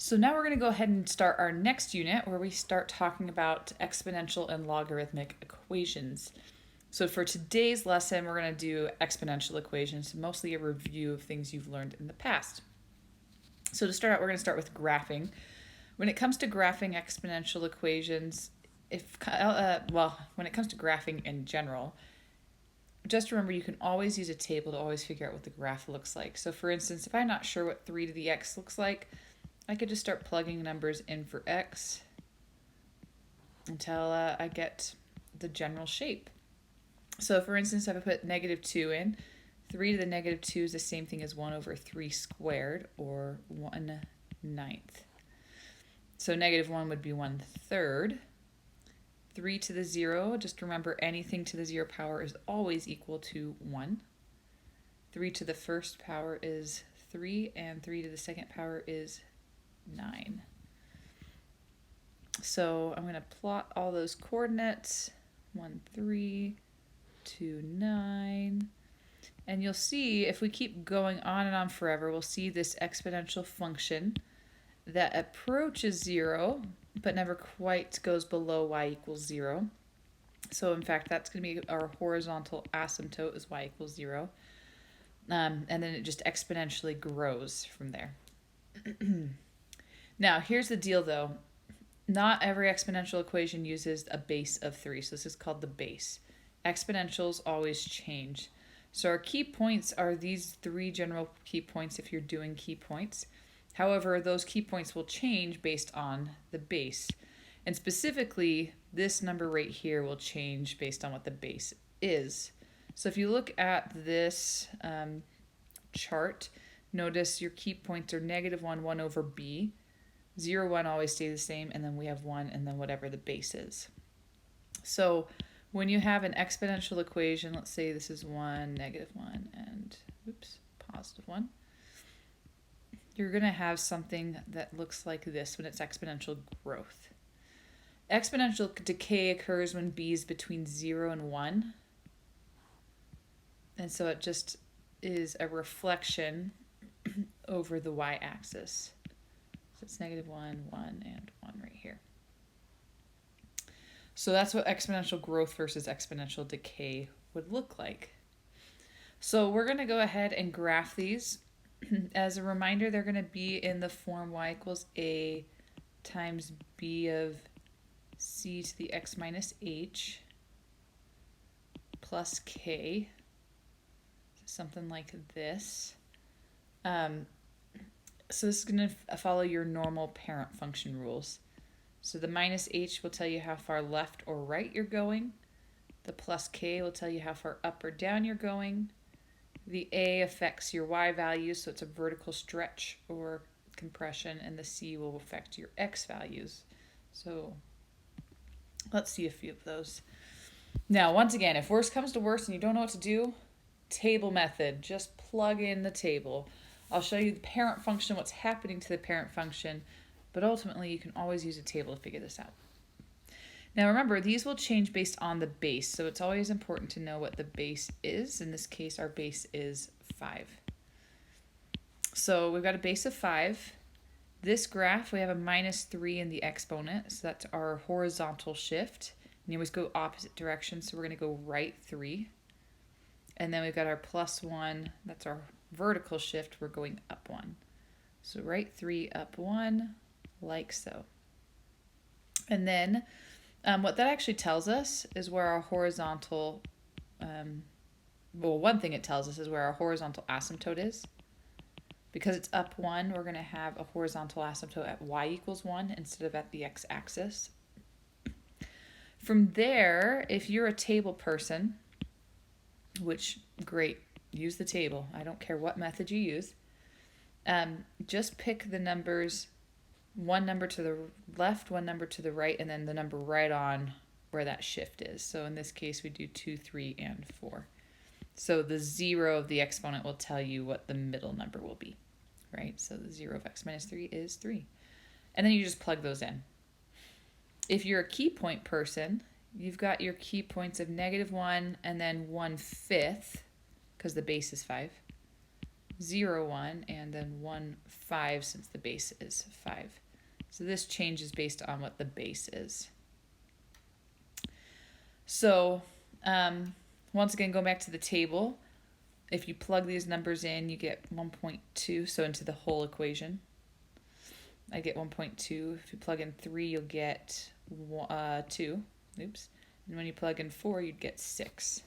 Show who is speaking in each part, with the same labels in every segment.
Speaker 1: So now we're going to go ahead and start our next unit where we start talking about exponential and logarithmic equations. So for today's lesson, we're going to do exponential equations, mostly a review of things you've learned in the past. So to start out, we're going to start with graphing. When it comes to graphing exponential equations, when it comes to graphing in general, just remember you can always use a table to always figure out what the graph looks like. So for instance, if I'm not sure what 3 to the x looks like, I could just start plugging numbers in for x until I get the general shape. So for instance, if I put -2 in, 3 to the -2 is the same thing as 1 over 3 squared, or 1/9. So -1 would be 1/3. 3 to the 0, just remember anything to the 0 power is always equal to 1. 3 to the first power is 3, and 3 to the second power is 9. So I'm going to plot all those coordinates, 1, 3, 2, 9. And you'll see if we keep going on and on forever, we'll see this exponential function that approaches 0, but never quite goes below y equals 0. So in fact, that's going to be our horizontal asymptote is y equals 0. And then it just exponentially grows from there. Now, here's the deal though. Not every exponential equation uses a base of 3, so this is called the base. Exponentials always change. So our key points are these 3 general key points if you're doing key points. However, those key points will change based on the base. And specifically, this number right here will change based on what the base is. So if you look at this chart, notice your key points are -1, 1 over b. 0, 1 always stay the same, and then we have 1, and then whatever the base is. So when you have an exponential equation, let's say this is 1, -1, and +1, you're going to have something that looks like this when it's exponential growth. Exponential decay occurs when b is between 0 and 1. And so it just is a reflection over the y-axis. So it's -1, 1, and 1 right here. So that's what exponential growth versus exponential decay would look like. So we're going to go ahead and graph these. As a reminder, they're going to be in the form y equals a times b of c to the x minus h plus k. Something like this. So this is going to follow your normal parent function rules. So the minus h will tell you how far left or right you're going. The plus k will tell you how far up or down you're going. The a affects your y values, so it's a vertical stretch or compression, and the c will affect your x values. So let's see a few of those. Now, once again, if worse comes to worse and you don't know what to do, table method, just plug in the table. I'll show you the parent function, what's happening to the parent function, but ultimately you can always use a table to figure this out. Now remember, these will change based on the base, so it's always important to know what the base is. In this case, our base is 5. So we've got a base of 5. This graph, we have a -3 in the exponent, so that's our horizontal shift. And you always go opposite direction, so we're going to go right 3. And then we've got our +1, that's our vertical shift, we're going up 1. So right 3, up 1, like so. And then what that actually tells us is where our horizontal, one thing it tells us is where our horizontal asymptote is. Because it's up 1, we're going to have a horizontal asymptote at y equals 1 instead of at the x-axis. From there, if you're a table person, which, great, use the table. I don't care what method you use. Just pick the numbers, one number to the left, one number to the right, and then the number right on where that shift is. So in this case, we do 2, 3, and 4. So the 0 of the exponent will tell you what the middle number will be, right? So the 0 of x minus 3 is 3. And then you just plug those in. If you're a key point person, you've got your key points of -1 and then 1/5, because the base is 5. 0, 1, and then 1, 5 since the base is 5. So this changes based on what the base is. So once again, go back to the table. If you plug these numbers in, you get 1.2, so into the whole equation. I get 1.2. If you plug in 3, you'll get 2. Oops. And when you plug in 4, you'd get 6.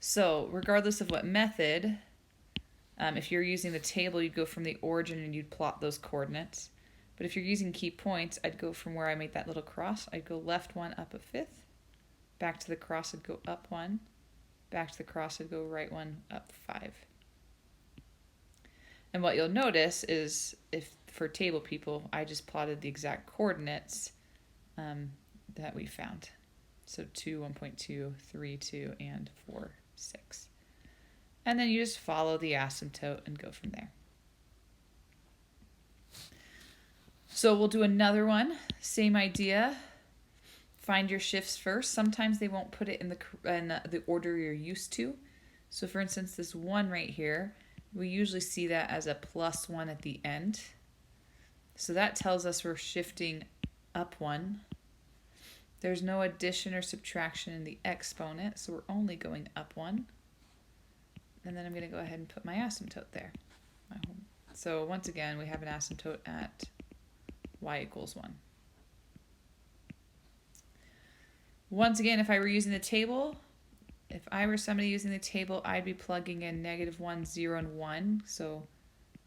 Speaker 1: So regardless of what method, if you're using the table, you'd go from the origin and you'd plot those coordinates. But if you're using key points, I'd go from where I made that little cross. I'd go left 1, up a 5th. Back to the cross, I'd go up 1. Back to the cross, I'd go right 1, up 5. And what you'll notice is, if for table people, I just plotted the exact coordinates that we found. So 2, 1.2, 3, 2, and 4, 6. And then you just follow the asymptote and go from there. So we'll do another one, same idea. Find your shifts first. Sometimes they won't put it in the order you're used to. So for instance, this 1 right here, we usually see that as a +1 at the end. So that tells us we're shifting up 1. There's no addition or subtraction in the exponent, so we're only going up 1. And then I'm going to go ahead and put my asymptote there. So once again, we have an asymptote at y = 1. Once again, if I were using the table, if I were somebody using the table, I'd be plugging in -1, 0, and 1. So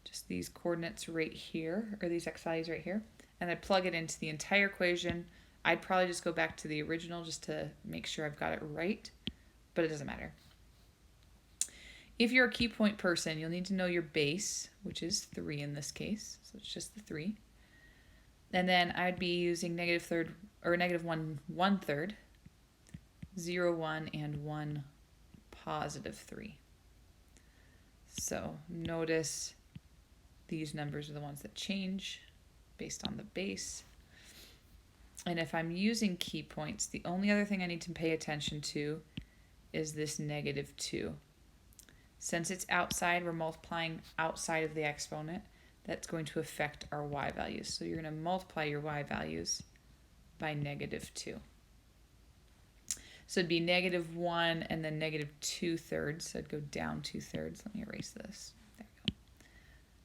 Speaker 1: just these coordinates right here, or these x values right here. And I'd plug it into the entire equation. I'd probably just go back to the original just to make sure I've got it right, but it doesn't matter. If you're a key point person, you'll need to know your base, which is 3 in this case. So it's just the 3. And then I'd be using -1, 1/3, 0, 1, and 1, +3. So notice these numbers are the ones that change based on the base. And if I'm using key points, the only other thing I need to pay attention to is this -2. Since it's outside, we're multiplying outside of the exponent. That's going to affect our y values. So you're going to multiply your y values by -2. So it'd be -1 and then -2/3. So I'd go down 2/3. Let me erase this. There we go.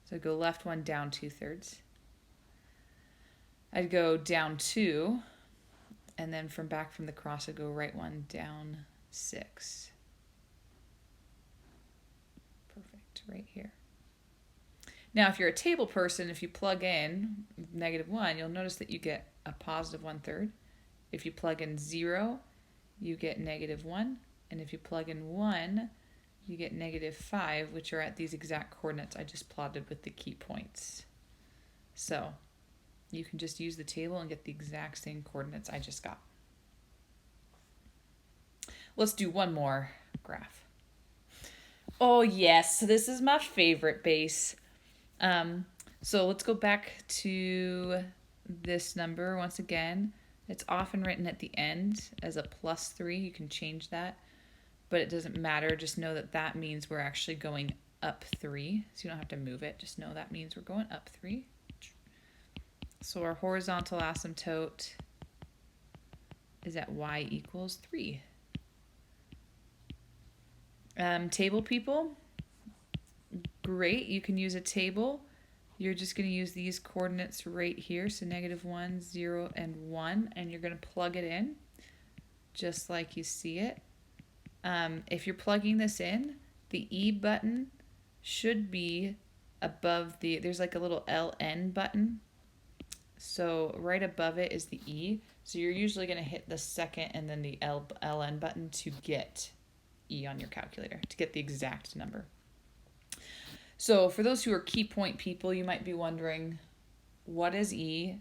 Speaker 1: So I'd go left 1, down 2/3. I'd go down 2, and then from the cross, I'd go right 1, down 6. Perfect, right here. Now, if you're a table person, if you plug in -1, you'll notice that you get a +1/3. If you plug in 0, you get -1. And if you plug in 1, you get -5, which are at these exact coordinates I just plotted with the key points. So you can just use the table and get the exact same coordinates I just got. Let's do one more graph. Oh yes, this is my favorite base. So let's go back to this number once again. It's often written at the end as a +3. You can change that, but it doesn't matter. Just know that that means we're actually going up 3. So you don't have to move it. Just know that means we're going up 3. So our horizontal asymptote is at y = 3. Table people, great. You can use a table. You're just going to use these coordinates right here. So -1, 0, and 1. And you're going to plug it in just like you see it. If you're plugging this in, the E button should be above there's like a little LN button. So right above it is the E. So you're usually going to hit the second and then the LN button to get E on your calculator, to get the exact number. So for those who are key point people, you might be wondering, what is E?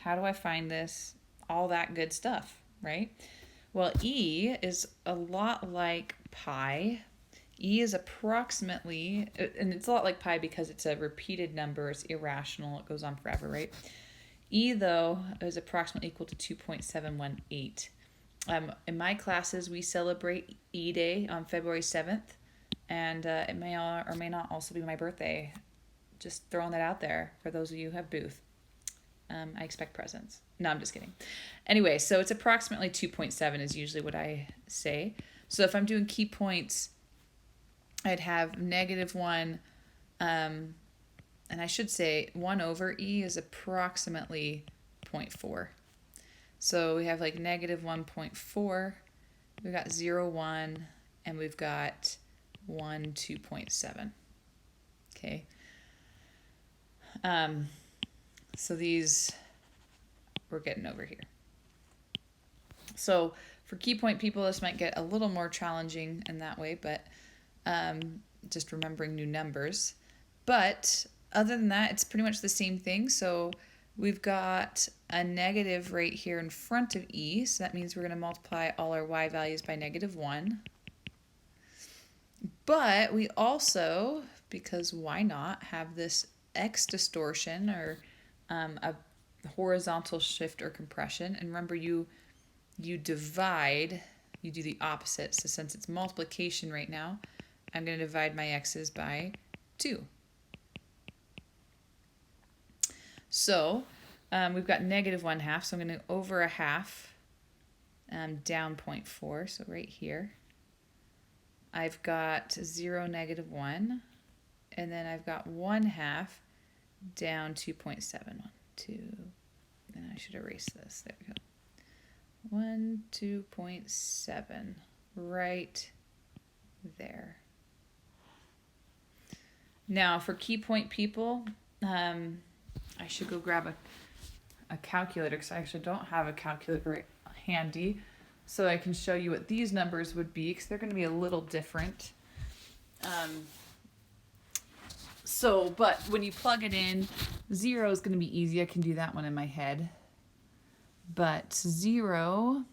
Speaker 1: How do I find this? All that good stuff, right? Well, E is a lot like pi. E is approximately, and it's a lot like pi because it's a repeated number, it's irrational, it goes on forever, right? E, though, is approximately equal to 2.718. In my classes, we celebrate E Day on February 7th, And it may or may not also be my birthday. Just throwing that out there for those of you who have booth. I expect presents. No, I'm just kidding. Anyway, so it's approximately 2.7 is usually what I say. So if I'm doing key points, I'd have -1, and I should say 1 over E is approximately 0.4. So we have like -1.4, we've got 0, 1, and we've got 1, 2.7. Okay. So these we're getting over here. So for key point people, this might get a little more challenging in that way, but just remembering new numbers. But other than that, it's pretty much the same thing. So we've got a negative right here in front of E, so that means we're going to multiply all our y values by -1. But we also, because why not, have this x distortion or a horizontal shift or compression. And remember, you divide, you do the opposite. So since it's multiplication right now, I'm going to divide my x's by 2. So we've got -1/2, so I'm going to over 1/2 down 0.4, so right here. I've got 0, -1, and then I've got 1/2 down 2.7. 2, and I should erase this. There we go. 1, 2.7, right there. Now for key point people, I should go grab a calculator because I actually don't have a calculator right handy, so I can show you what these numbers would be because they're going to be a little different. But when you plug it in, 0 is going to be easy. I can do that one in my head. But 0,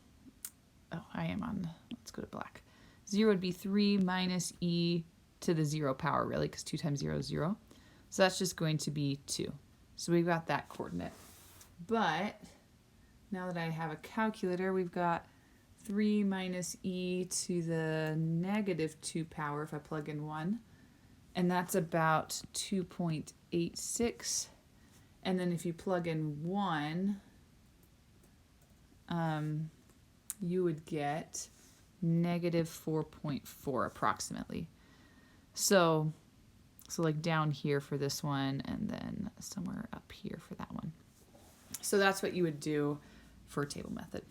Speaker 1: let's go to black. 0 would be 3 minus e to the 0 power, really, because 2 times 0 is 0. So that's just going to be 2. So we've got that coordinate. But now that I have a calculator, we've got 3 minus e to the -2 power if I plug in 1. And that's about 2.86. And then if you plug in 1, you would get -4.4 approximately. So like down here for this one, and then somewhere up here for that one. So that's what you would do for table method.